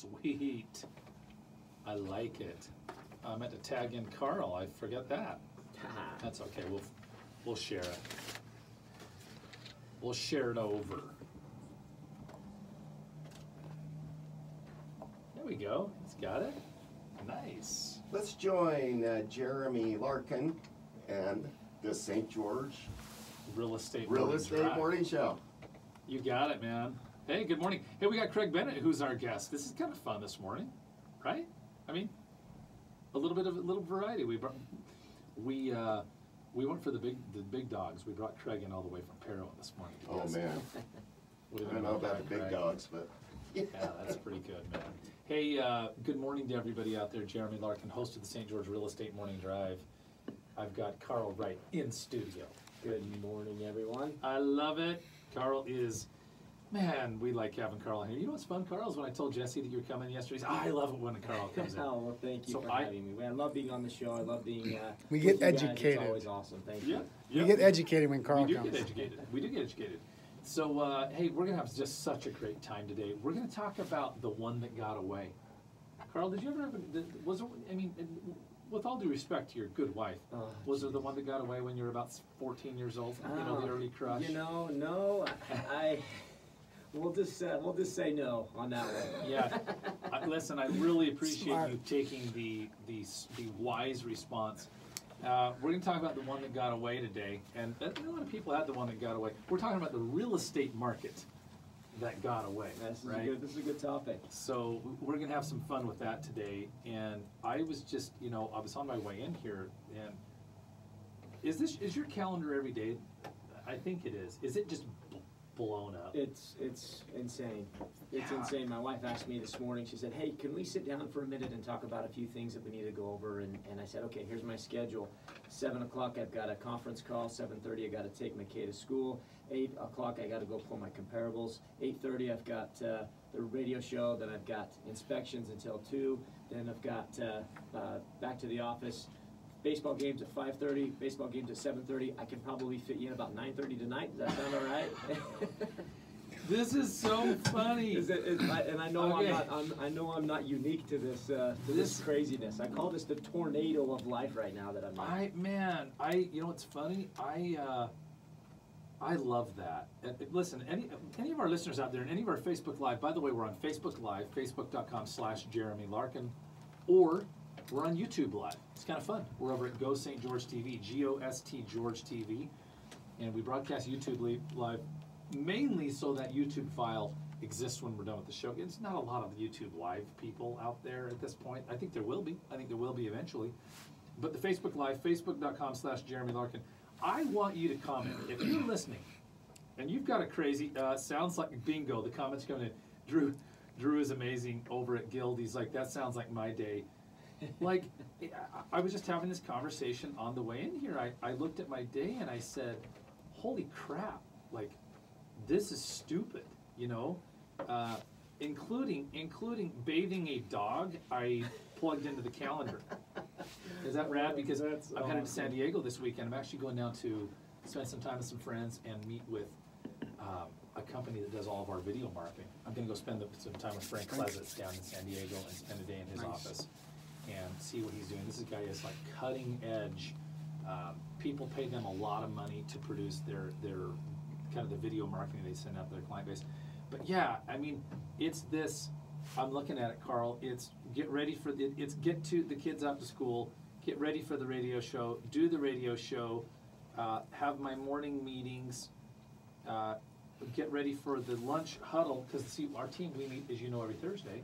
Sweet. I like it. I meant to tag in Carl. I forget that. That's okay. We'll share it. We'll share it over. There we go. He's got it. Nice. Let's join Jeremy Larkin and the St. George Real Estate Morning Show. You got it, man. Hey, good morning. Hey, we got Craig Bennett, who's our guest. This is kind of fun this morning, right? I mean, a little variety. We went for the big dogs. We brought Craig in all the way from Perro this morning. Oh man, I don't know about the big dogs, but yeah, that's pretty good, man. Hey, good morning to everybody out there. Jeremy Larkin, host of the St. George Real Estate Morning Drive. I've got Carl Wright in studio. Good morning, everyone. I love it. Carl is, man, we like having Carl in here. You know what's fun, Carl, is when I told Jesse that you were coming yesterday, I love it when Carl comes in. Oh, well, thank you for having me. I love being on the show. I love being we get educated. It's always awesome. Thank you. We get educated when Carl comes. We do get educated. We do get educated. So, hey, we're going to have just such a great time today. We're going to talk about the one that got away. Carl, did you ever have with all due respect to your good wife, was there the one that got away when you were about 14 years old? You know, the early crush? You know, no. We'll just say no on that one. Yeah. Listen, I really appreciate you taking the wise response. We're going to talk about the one that got away today, and a lot of people had the one that got away. We're talking about the real estate market that got away. This is a good topic. So we're going to have some fun with that today. And I was just, I was on my way in here, and is your calendar every day? I think it is. Is it just blown up? It's insane. It's insane. My wife asked me this morning, she said, hey, can we sit down for a minute and talk about a few things that we need to go over? And I said, okay, here's my schedule. 7 o'clock, I've got a conference call. 7:30, I got to take McKay to school. 8 o'clock, I got to go pull my comparables. 8:30, I've got the radio show. Then I've got inspections until 2. Then I've got back to the office. Baseball games at 5:30, baseball games at 7:30. I can probably fit you in about 9:30 tonight. Does that sound all right? This is so funny. And I know okay. I'm not unique to this craziness. I call this the tornado of life right now that I'm in. You know what's funny? I love that. Listen, any of our listeners out there, and any of our Facebook Live, by the way, we're on Facebook Live, facebook.com/Jeremy Larkin, or we're on YouTube Live. It's kind of fun. We're over at Go St. George TV, GOST George TV, and we broadcast YouTube Live mainly so that YouTube file exists when we're done with the show. It's not a lot of YouTube Live people out there at this point. I think there will be. I think there will be eventually. But the Facebook Live, facebook.com/Jeremy Larkin. I want you to comment. If you're listening and you've got a crazy, sounds like bingo, the comments coming in. Drew is amazing over at Guild. He's like, that sounds like my day. Like, I was just having this conversation on the way in here. I looked at my day and I said, holy crap, like, this is stupid, including bathing a dog. I plugged into the calendar. Is that rad? Because I'm headed to San Diego this weekend. I'm actually going down to spend some time with some friends and meet with a company that does all of our video marketing. I'm going to go spend some time with Frank Klesitz down in San Diego and spend a day in his office and see what he's doing. This guy is like cutting edge. People pay them a lot of money to produce their kind of the video marketing they send out to their client base. But yeah, I mean, it's this. I'm looking at it, Carl. It's get ready for get to the kids out to school, get ready for the radio show, do the radio show, have my morning meetings, get ready for the lunch huddle, because see, our team, we meet, as you know, every Thursday.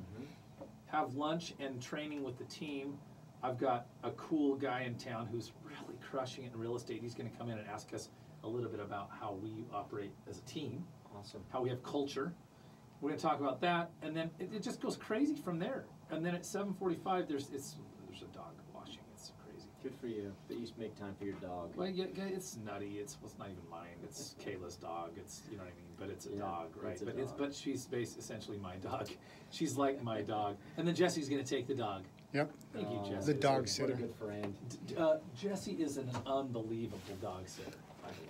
Have lunch and training with the team. I've got a cool guy in town who's really crushing it in real estate. He's going to come in and ask us a little bit about how we operate as a team. Awesome. How we have culture. We're going to talk about that, and then it just goes crazy from there. And then at 7:45, there's a dog washing. It's crazy. Good for you that you make time for your dog. Well, yeah, it's nutty. It's not even mine. It's Kayla's dog. It's, you know what I mean. But it's a dog, right? But she's essentially my dog. She's like my dog. And then Jesse's going to take the dog. Yep. Thank you, Jesse. The dog sitter. What a good friend. Jesse is an unbelievable dog sitter, by the way.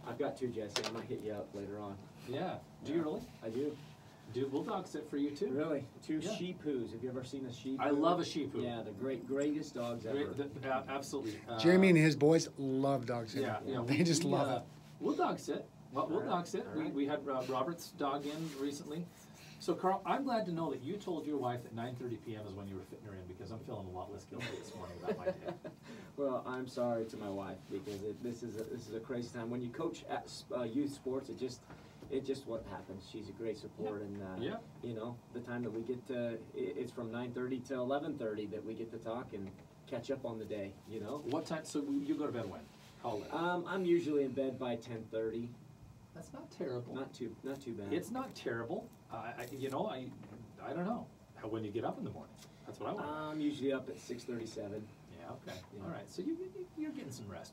I've got 2, Jesse. I might hit you up later on. Yeah. Do you really? I do. Do bulldogs sit for you too? Really? Two Yeah. Shih Tzus. Have you ever seen a Shih Tzu? I love a Shih Tzu. Yeah, the greatest dogs ever. Absolutely. Jeremy and his boys love dog sitting. Yeah, They just love it. We'll dog sit. Well, we'll All right, dog sit. all right. We had Robert's dog in recently. So Carl, I'm glad to know that you told your wife that 9:30 p.m. is when you were fitting her in, because I'm feeling a lot less guilty this morning about my day. Well, I'm sorry to my wife because this is a crazy time. When you coach at, youth sports, it just what happens. She's a great support, and Yeah. you know, the time that we get to, it's from 9:30 to 11:30 that we get to talk and catch up on the day. You know. What time? So you go to bed when? How late? I'm usually in bed by 10:30. That's not terrible. Not too bad. It's not terrible. I don't know when you get up in the morning. That's what I want. I'm usually up at 6:37. Yeah. Okay. Yeah. All right. So you're getting some rest.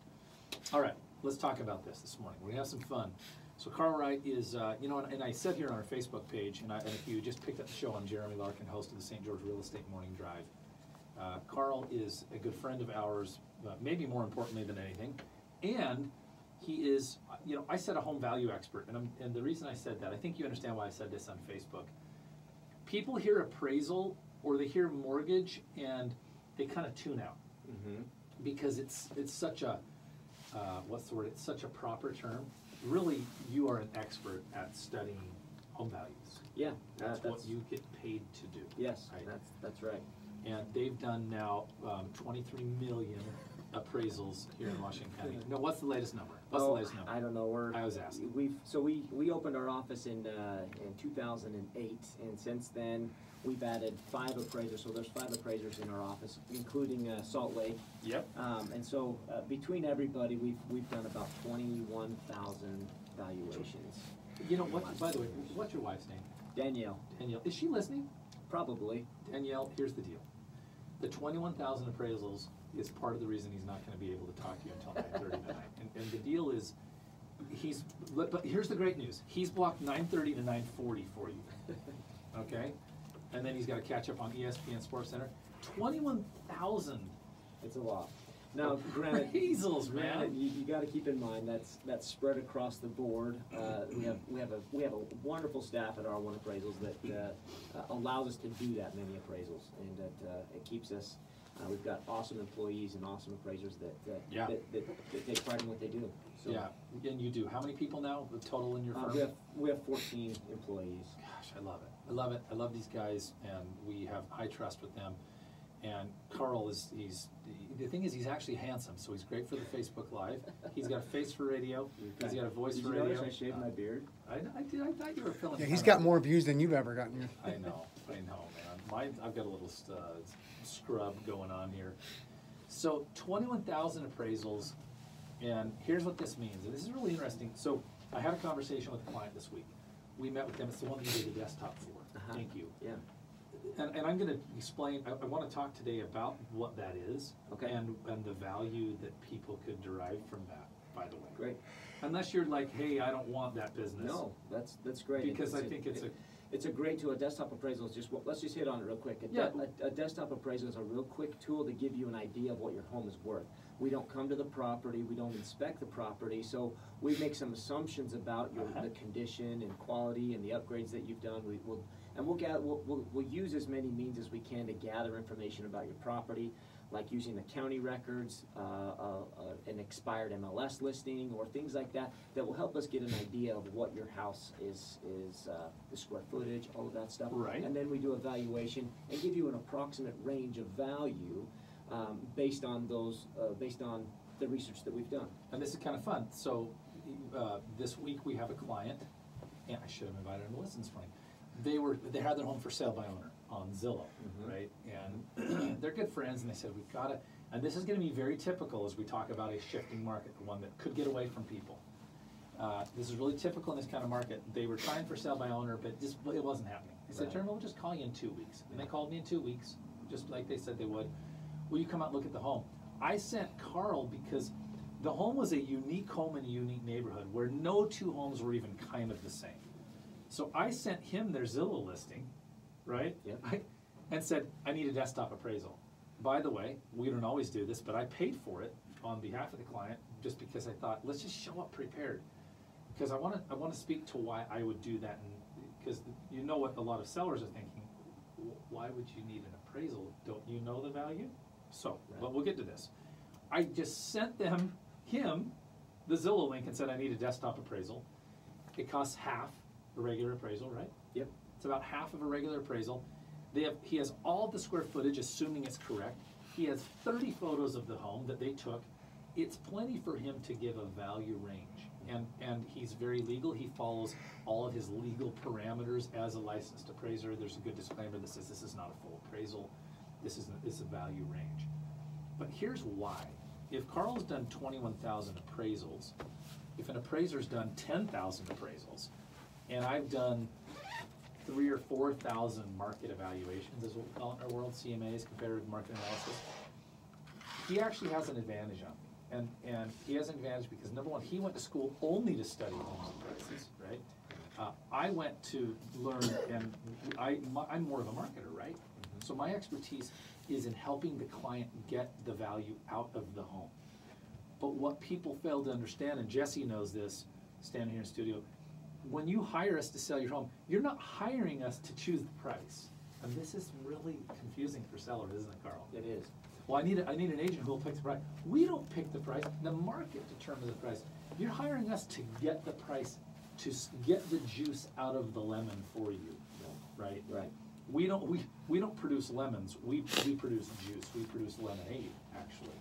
All right. Let's talk about this morning. We're gonna have some fun. So Carl Wright is, and I said here on our Facebook page, and if you just picked up the show, I'm Jeremy Larkin, host of the St. George Real Estate Morning Drive. Carl is a good friend of ours, maybe more importantly than anything, and he is, I said a home value expert, and the reason I said that, I think you understand why I said this on Facebook. People hear appraisal or they hear mortgage and they kind of tune out Mm-hmm. because it's such a what's the word? It's such a proper term. Really, you are an expert at studying home values. Yeah, That's what you get paid to do. Yes, Right. that's right. And they've done now 23 million appraisals here in Washington County. No, what's the latest number? What's the latest number? I don't know. I was asking. We opened our office in 2008, and since then we've added 5 appraisers. So there's 5 appraisers in our office, including Salt Lake. Yep. And so between everybody, we've done about 21,000 valuations. You know what? By the way, what's your wife's name? Danielle, Danielle. Is she listening? probably. Danielle, here's the deal. The 21,000 appraisals is part of the reason he's not going to be able to talk to you until 9:30 tonight. And the deal is, but here's the great news. He's blocked 9:30 to 9:40 for you. Okay? And then he's got to catch up on ESPN Sports Center. 21,000 It's a lot. Now, granted, appraisals, man. you got to keep in mind that's spread across the board. We have a wonderful staff at R1 Appraisals that allows us to do that many appraisals, and that it keeps us. We've got awesome employees and awesome appraisers that take pride in what they do. So, Yeah, and you do. How many people now, the total in your firm? we have 14 employees. Gosh, I love it. I love it. I love these guys, and we have high trust with them. And Carl the thing is, he's actually handsome, so he's great for the Facebook Live. He's got a face for radio. He's got a voice for radio. Did you notice I shaved my beard? I did. I thought you were feeling. Yeah, he's got more views than you've ever gotten. I know, man. I've got a little scrub going on here. So 21,000 appraisals, and here's what this means. And this is really interesting. So I had a conversation with a client this week. We met with them. It's the one that you did the desktop for. Thank you. Yeah. And I'm going to explain. I want to talk today about what that is, Okay. and the value that people could derive from that. By the way, Great. unless you're like, hey, I don't want that business. No, that's great. Because I think it's a great tool. A desktop appraisal is just, let's just hit on it real quick. A desktop appraisal is a real quick tool to give you an idea of what your home is worth. We don't come to the property, we don't inspect the property, so we make some assumptions about the condition and quality and the upgrades that you've done. We'll use as many means as we can to gather information about your property, like using the county records, an expired MLS listing, or things like that will help us get an idea of what your house is, the square footage, all of that stuff. Right. And then we do a valuation and give you an approximate range of value based on the research that we've done. And this is kind of fun. So this week we have a client, and I should have invited him to listen this morning. They had their home for sale by owner on Zillow, right? And they're good friends, and they said, we've got to, and this is going to be very typical as we talk about a shifting market, one that could get away from people. This is really typical in this kind of market. They were trying for sale by owner, but it wasn't happening. They said, Jeremy, we'll just call you in 2 weeks. And they called me in 2 weeks, just like they said they would. Will you come out and look at the home? I sent Carl because the home was a unique home in a unique neighborhood where no 2 homes were even kind of the same. So I sent him their Zillow listing, right? Yep. And said, I need a desktop appraisal. By the way, we don't always do this, but I paid for it on behalf of the client just because I thought, let's just show up prepared. Because I want to speak to why I would do that, because you know what a lot of sellers are thinking. Why would you need an appraisal? Don't you know the value? So, but we'll get to this. I just sent him the Zillow link and said I need a desktop appraisal. It costs half a regular appraisal, right? Yep. It's about half of a regular appraisal. He has all the square footage, assuming it's correct. He has 30 photos of the home that they took. It's plenty for him to give a value range. And he's very legal. He follows all of his legal parameters as a licensed appraiser. There's a good disclaimer that says this is not a full appraisal. This is a value range. But here's why. If Carl's done 21,000 appraisals, if an appraiser's done 10,000 appraisals, and I've done 3,000 or 4,000 market evaluations, as we'll call it in our world, CMAs, comparative market analysis, he actually has an advantage on me. And he has an advantage because, number one, he went to school only to study homes and prices, right? I went to learn, and I'm more of a marketer, right? So my expertise is in helping the client get the value out of the home. But what people fail to understand, and Jesse knows this, standing here in the studio, when you hire us to sell your home, you're not hiring us to choose the price. And this is really confusing for sellers, isn't it, Carl? It is. Well, I need an agent who will pick the price. We don't pick the price. The market determines the price. You're hiring us to get the price, to get the juice out of the lemon for you, right? Right. We don't produce lemons. We produce juice. We produce lemonade, actually.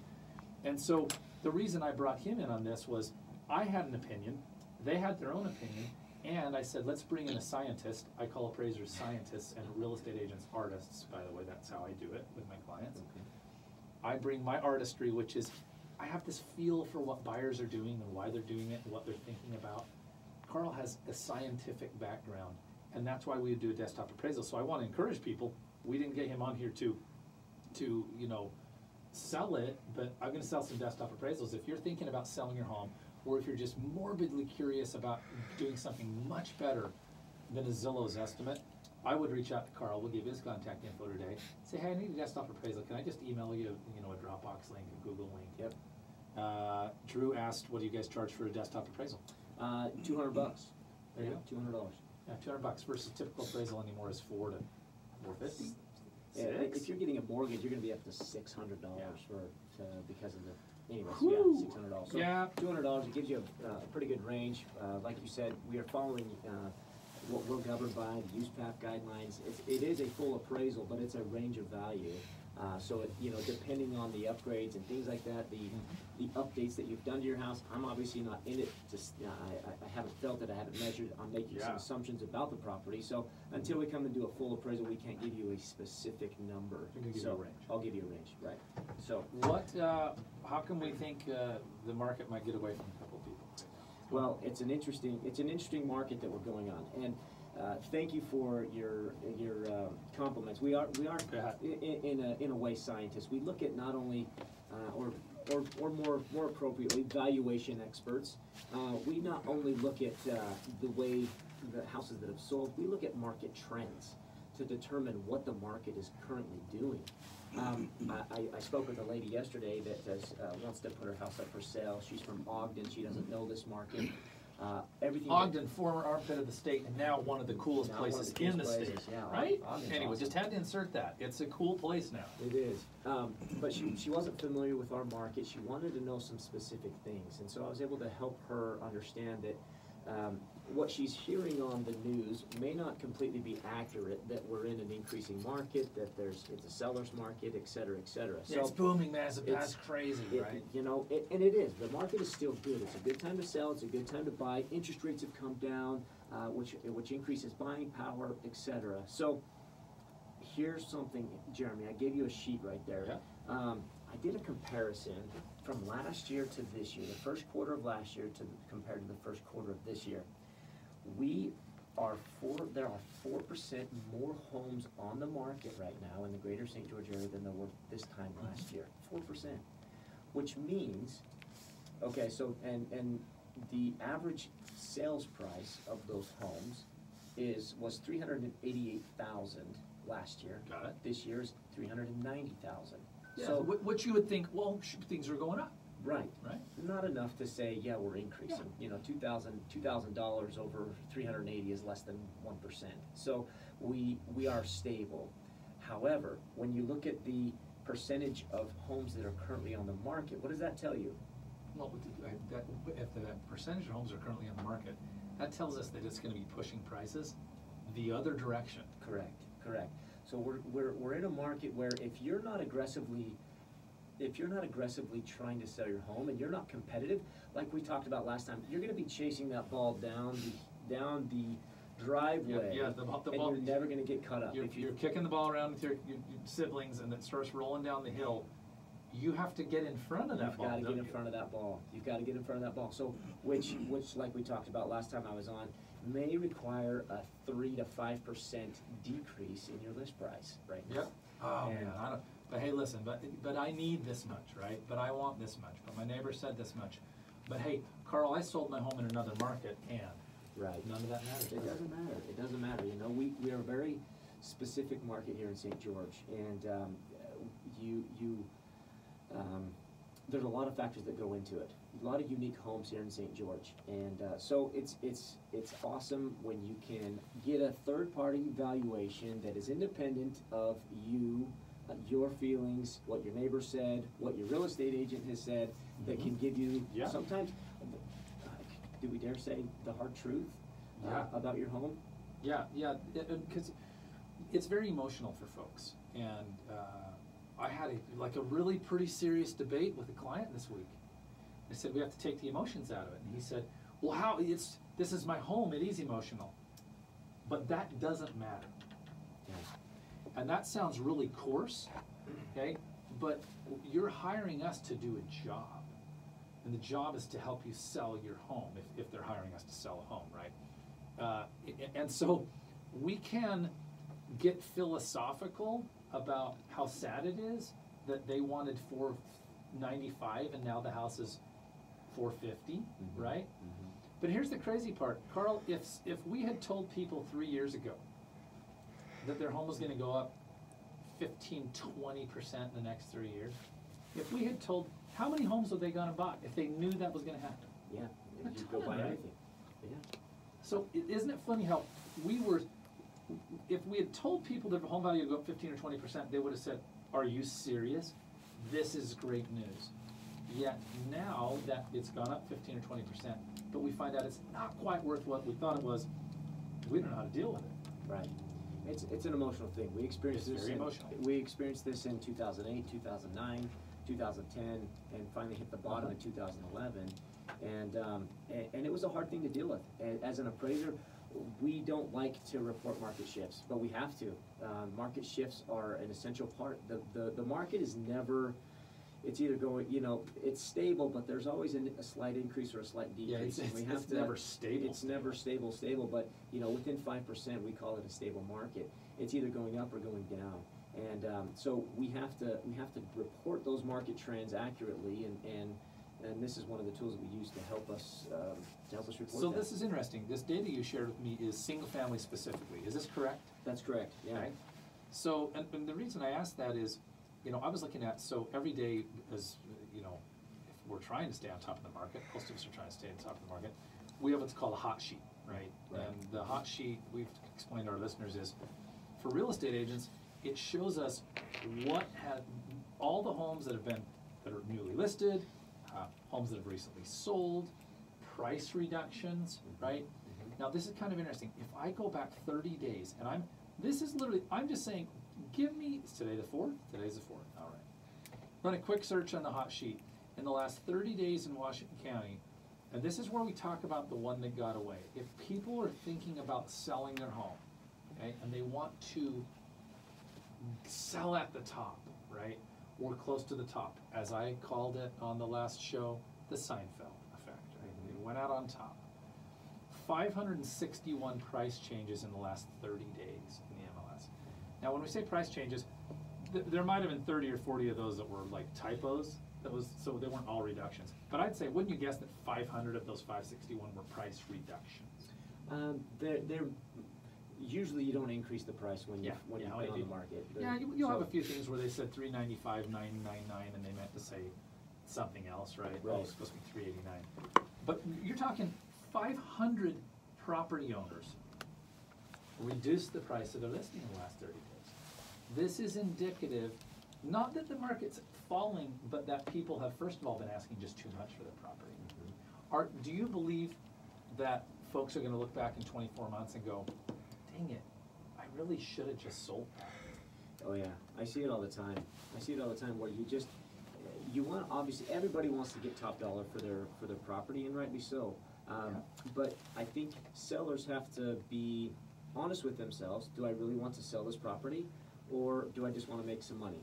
And so the reason I brought him in on this was I had an opinion. They had their own opinion. And I said, let's bring in a scientist. I call appraisers scientists and real estate agents artists, by the way. That's how I do it with my clients. Okay. I bring my artistry, which is I have this feel for what buyers are doing and why they're doing it and what they're thinking about. Carl has a scientific background, and that's why we do a desktop appraisal. So I want to encourage people. We didn't get him on here to sell it, but I'm going to sell some desktop appraisals. If you're thinking about selling your home, or if you're just morbidly curious about doing something much better than a Zillow's estimate, I would reach out to Carl. We'll give his contact info today. Say, hey, I need a desktop appraisal. Can I just email you, a Dropbox link, a Google link? Yep. Drew asked, what do you guys charge for a desktop appraisal? $200. There you go. $200. Yeah, $200 versus typical appraisal anymore is $400 to $450. Yeah, if you're getting a mortgage, you're going to be up to $600 because of the. Anyways, Whew. yeah, $600. So Yeah. $200, it gives you a pretty good range. Like you said, we are following what we're governed by, the USPAP guidelines. It is a full appraisal, but it's a range of value. So it, depending on the upgrades and things like that, the updates that you've done to your house, I'm obviously not in it. I haven't felt it. I haven't measured. I'm making some assumptions about the property. So until we come and do a full appraisal, we can't give you a specific number. You're gonna give you a range. I'll give you a range, right? So What? How come we think the market might get away from a couple of people? well, it's an interesting market that we're going on, and thank you for your compliments. We are in a way scientists. We look at not only or more appropriately valuation experts. We not only look at the way the houses that have sold. We look at market trends to determine what the market is currently doing. I spoke with a lady yesterday that wants to put her house up for sale. She's from Ogden. She doesn't know this market. Everything. Ogden, former armpit of the state, and now one of the coolest places in the state, right? Anyway, awesome. just had to insert that. It's a cool place now. It is. But she wasn't familiar with our market. She wanted to know some specific things. And so I was able to help her understand that what she's hearing on the news may not completely be accurate, that we're in an increasing market, that it's a seller's market, et cetera, et cetera. So it's booming, man. It's crazy, right? And it is. The market is still good. It's a good time to sell. It's a good time to buy. Interest rates have come down, which increases buying power, et cetera. So here's something, Jeremy. I gave you a sheet right there. Yeah. I did a comparison from last year to this year, the first quarter of last year compared to the first quarter of this year. There are 4% more homes on the market right now in the greater St. George area than there were this time last year. 4%. Which means, okay, so, and the average sales price of those homes was $388,000 last year. Got it. This year is $390,000. Yeah, So what you would think, well, things are going up. Right. Right? Not enough to say, yeah, we're increasing. You know, $2,000 over 380 is less than 1%. So we are stable. However, when you look at the percentage of homes that are currently on the market, what does that tell you? Well, if the percentage of homes are currently on the market, that tells us that it's going to be pushing prices the other direction. Correct. So we're in a market where if you're not aggressively trying to sell your home and you're not competitive, like we talked about last time, you're going to be chasing that ball down the driveway, Yeah, the ball, and you're never going to get caught up. You're kicking the ball around with your siblings, and it starts rolling down the hill. You have to get in front of that ball. You've got to get in front of that ball. You've got to get in front of that ball. So, which, like we talked about last time I was on, may require a 3 to 5% decrease in your list price, right? Yep. Oh man, I don't. But hey, listen. But I need this much, right? But I want this much. But my neighbor said this much. But hey, Carl, I sold my home in another market, and right. None of that matters. It doesn't matter. It doesn't matter. You know, we are a very specific market here in St. George, and there's a lot of factors that go into it. A lot of unique homes here in St. George, and so it's awesome when you can get a third-party valuation that is independent of you, your feelings, what your neighbor said, what your real estate agent has said, that can give you sometimes, do we dare say, the hard truth about your home? Yeah, because it's very emotional for folks, and I had a really pretty serious debate with a client this week. I said we have to take the emotions out of it, and he said, "Well, this is my home. It is emotional, but that doesn't matter." Yeah. And that sounds really coarse, okay? But you're hiring us to do a job, and the job is to help you sell your home if they're hiring us to sell a home, right? And so we can get philosophical about how sad it is that they wanted $495 and now the house is $450, right? Mm-hmm. But here's the crazy part, Carl. If we had told people 3 years ago that their home was going to go up 15, 20% in the next 3 years, if we had told, how many homes were they going to buy if they knew that was going to happen? Yeah, A you go ton, buy right? anything. Yeah. So isn't it funny how if we had told people that the home value would go up 15 or 20%, they would have said, "Are you serious? This is great news." Yet now that it's gone up 15 or 20%, but we find out it's not quite worth what we thought it was, we don't know how to deal with it. Right. It's an emotional thing. We experienced It's this. very emotional. We experienced this in 2008, 2009, 2010, and finally hit the bottom in 2011. And it was a hard thing to deal with. And as an appraiser, we don't like to report market shifts, but we have to. Market shifts are an essential part. The market is never. It's either going, it's stable, but there's always a slight increase or a slight decrease. Yeah, it's never stable. It's never stable, but within 5%, we call it a stable market. It's either going up or going down, and so we have to report those market trends accurately, and this is one of the tools that we use to help us report. So that. this is interesting. This data you shared with me is single family specifically. Is this correct? That's correct. Yeah. Okay. So, and the reason I asked that is, I was looking at, so every day, as if we're trying to stay on top of the market, most of us are trying to stay on top of the market, we have what's called a hot sheet, right? And the hot sheet, we've explained to our listeners, is for real estate agents, it shows us all the homes that are newly listed, homes that have recently sold, price reductions, right? Now this is kind of interesting. If I go back 30 days, and I'm just saying, is today the 4th? Today's the 4th, all right. Run a quick search on the hot sheet. In the last 30 days in Washington County, and this is where we talk about the one that got away. If people are thinking about selling their home, okay, and they want to sell at the top, right, or close to the top, as I called it on the last show, the Seinfeld effect, right? They went out on top. 561 price changes in the last 30 days in the MLS. Now, when we say price changes, there might have been 30 or 40 of those that were like typos. So they weren't all reductions. But I'd say, wouldn't you guess that 500 of those 561 were price reductions? They're usually you don't increase the price when you put it on the market. You'll have a few things where they said $395, $999, and they meant to say something else, right? Right. Oh, it's supposed to be 389. But you're talking 500 property owners reduced the price of their listing in the last 30 days. This is indicative, not that the market's falling, but that people have, first of all, been asking just too much for their property. Do you believe that folks are gonna look back in 24 months and go, dang it, I really should have just sold that? Oh yeah, I see it all the time. I see it all the time where you want, obviously, everybody wants to get top dollar for their property, and rightly so. But I think sellers have to be honest with themselves. Do I really want to sell this property, or do I just want to make some money?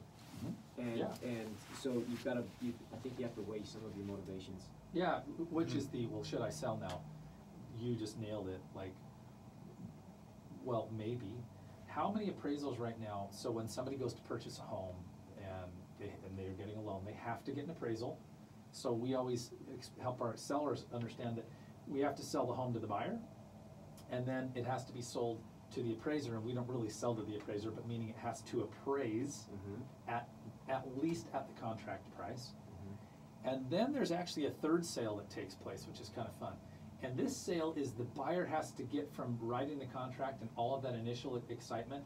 And so you've got to, I think you have to weigh some of your motivations. Yeah, which is the, well, should I sell now? You just nailed it, like, well, maybe. How many appraisals right now, so when somebody goes to purchase a home and they're getting a loan, they have to get an appraisal. So we always help our sellers understand that we have to sell the home to the buyer, and then it has to be sold to the appraiser, and we don't really sell to the appraiser, but meaning it has to appraise at least at the contract price. And then there's actually a third sale that takes place, which is kind of fun. And this sale is the buyer has to get from writing the contract and all of that initial excitement,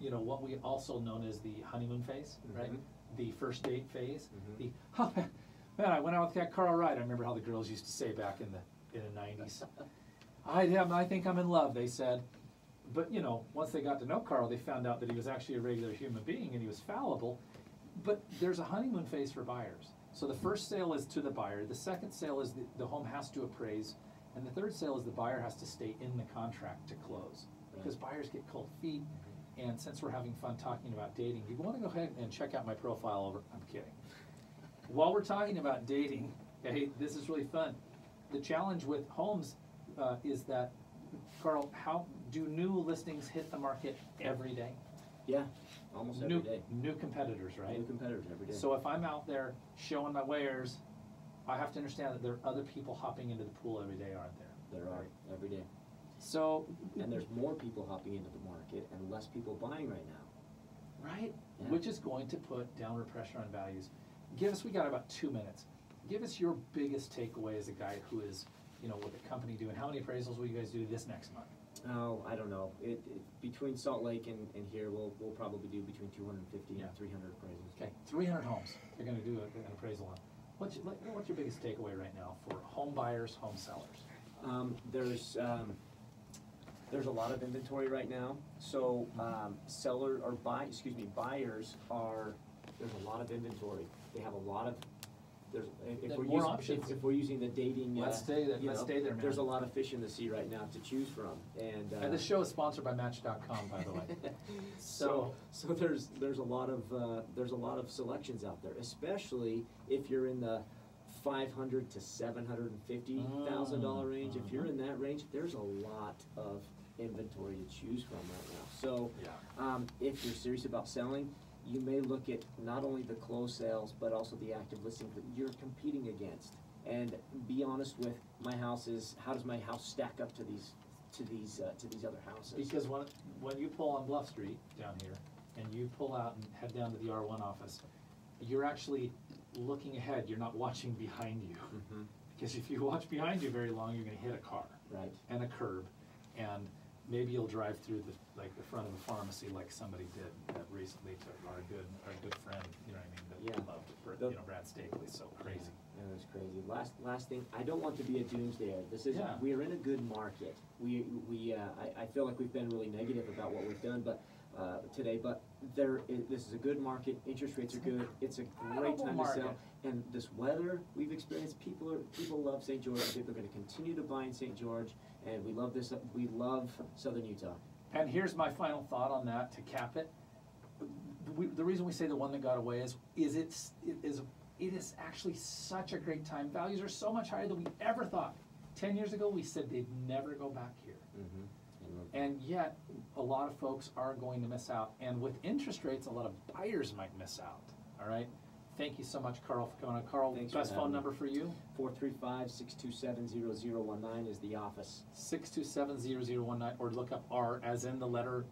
you know, what we also known as the honeymoon phase, right? The first date phase. The, oh man, I went out with that Carl Wright. I remember how the girls used to say back in the 90s. I think I'm in love, they said. But you know, once they got to know Carl, they found out that he was actually a regular human being and he was fallible. But there's a honeymoon phase for buyers. So the first sale is to the buyer. The second sale is the home has to appraise. And the third sale is the buyer has to stay in the contract to close. Because buyers get cold feet. And since we're having fun talking about dating, you want to go ahead and check out my profile over. I'm kidding. While we're talking about dating, hey, this is really fun. The challenge with homes is that, Carl, how do new listings hit the market every day? Yeah, almost every day. New competitors, right? New competitors every day. So if I'm out there showing my wares, I have to understand that there are other people hopping into the pool every day, aren't there? There are, every day. So, and there's more people hopping into the market and less people buying right now. Right, Yeah. which is going to put downward pressure on values. We got about 2 minutes. Give us your biggest takeaway as a guy who is, you know, with the company doing. How many appraisals will you guys do this next month? Oh, I don't know. Between Salt Lake and here, we'll probably do between 250 and 300 appraisals. Okay, 300 homes you're going to do an appraisal on. What's your biggest takeaway right now for home buyers, home sellers? There's a lot of inventory right now. So buyers are, there's a lot of inventory. They have a lot of, if we're using the dating, let's stay there, man. There's a lot of fish in the sea right now to choose from, and this show is sponsored by Match.com, by the way. so there's a lot of selections out there, especially if you're in the $500,000 to $750,000 range. If you're in that range, there's a lot of inventory to choose from right now. So if you're serious about selling, you may look at not only the closed sales, but also the active listings that you're competing against. And be honest with my houses. How does my house stack up to these other houses? Because when you pull on Bluff Street down here, and you pull out and head down to the R1 office, you're actually looking ahead. You're not watching behind you. Because if you watch behind you very long, you're going to hit a car and a curb, and maybe you'll drive through the front of a pharmacy like somebody did recently to our good friend, you know what I mean, that loved Brad Stapley, so crazy. Yeah, it was crazy. Last thing, I don't want to be a doomsdayer. This is we are in a good market. I feel like we've been really negative about what we've done, but today, but this is a good market. Interest rates are good. It's a great time to sell. And this weather we've experienced, people love St. George. People are going to continue to buy in St. George, and we love this. We love Southern Utah. And here's my final thought on that to cap it. The reason we say the one that got away is it is actually such a great time. Values are so much higher than we ever thought. 10 years ago, we said they'd never go back here. And yet, a lot of folks are going to miss out. And with interest rates, a lot of buyers might miss out. All right? Thank you so much, Carl, for coming on. Carl, best phone number for you? 435-627-0019 is the office. 627-0019, or look up R as in the letter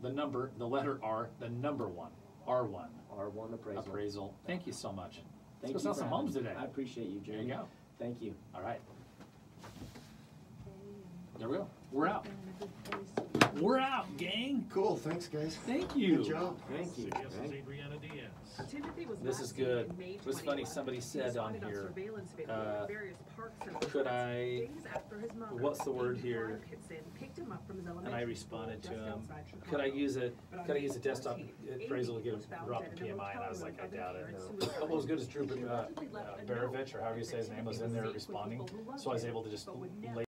R, the number 1. R1. R1 appraisal. Thank you so much. Thank Let's you go sell for some having homes me. today. I appreciate you, There Jerry. you go. Thank you. All right. There we go. We're out. We're out, gang. Cool, thanks, guys. Thank you. Good job. Thank you. Yes, Thank- Adriana Diaz. This is good. It was funny, somebody said on here, could I, what's the word here? And I responded to him, could I use a desktop appraisal to get a drop in PMI? And I was like, I doubt it. A couple as good as Drew Barovich, or however you say his name, was in there responding, so I was able to just lay